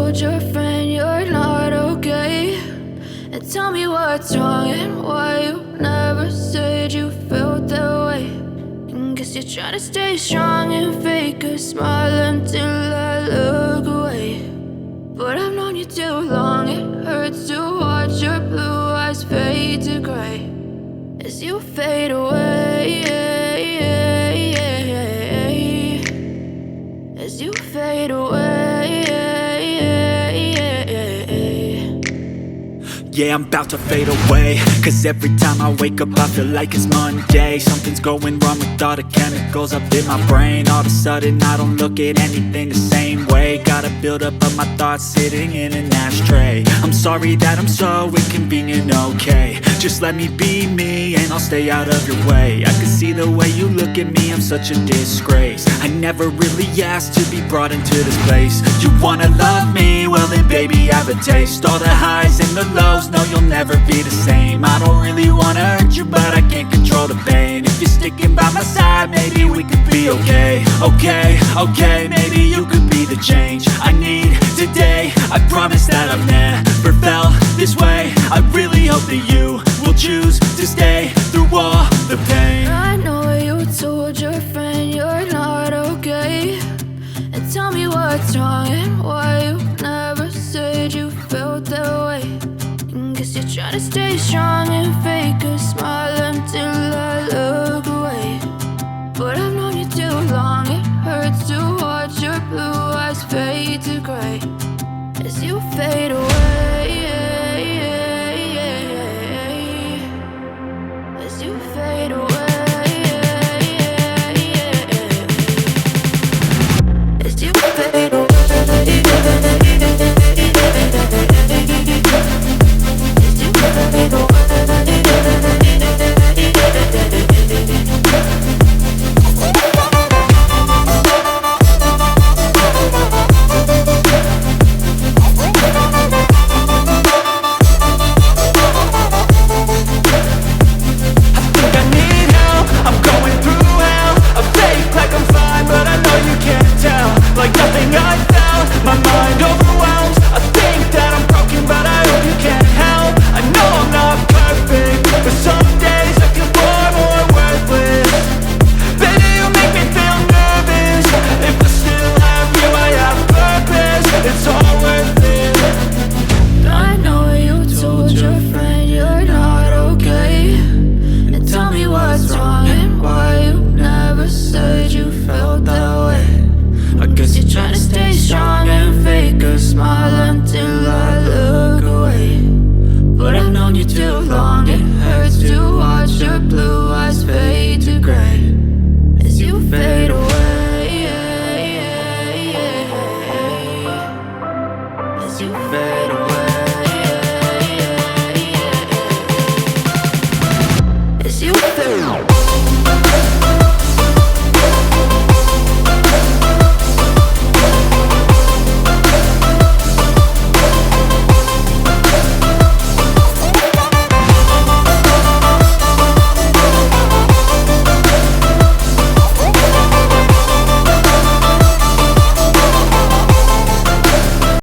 told your friend you're not okay, and tell me what's wrong and why you never said you felt that way. And guess you're trying to stay strong and fake a smile until I look away. But I've known you too long, it hurts to watch your blue eyes fade to gray as you fade away, as you fade away. Yeah, I'm about to fade away, cause every time I wake up I feel like it's Monday. Something's going wrong with all the chemicals up in my brain. All of a sudden I don't look at anything the same way. Got a buildup of my thoughts sitting in an ashtray. I'm sorry that I'm so inconvenient, okay. Just let me be me and I'll stay out of your way. I can see the way you look at me, I'm such a disgrace. I never really asked to be brought into this place. You wanna love me? Well then baby, have a taste. All the highs and the lows, no, you'll never be the same. I don't really wanna hurt you, but I can't control the pain. If you're sticking by my side, maybe we could be okay. Okay, maybe you could be the change I need today. I promise that I've never felt this way. I really hope that you will choose to stay through all the pain. I know you told your friend you're not okay, and tell me what's wrong and why you never said you felt that way. And guess you're trying to stay strong and fake a smile until I look away. But I've known you too long, it hurts to watch your blue eyes fade to gray as you fade away, as you fade away. As you fade away, as you fade away. Like nothing I found, my mind overwhelms. I think that I'm broken, but I hope you can't help. I know I'm not perfect, but some days I feel far more worthless. Baby, you make me feel nervous. If I still have you, I have purpose. It's all worth it. I know you told your friend you're not okay, and tell me what's wrong and why you never said you felt that way. I guess you're trying to stay strong and fake a smile until I look away. But I've known you too long, it hurts to watch your blue eyes fade to gray as you fade away, as you fade away, as you fade away.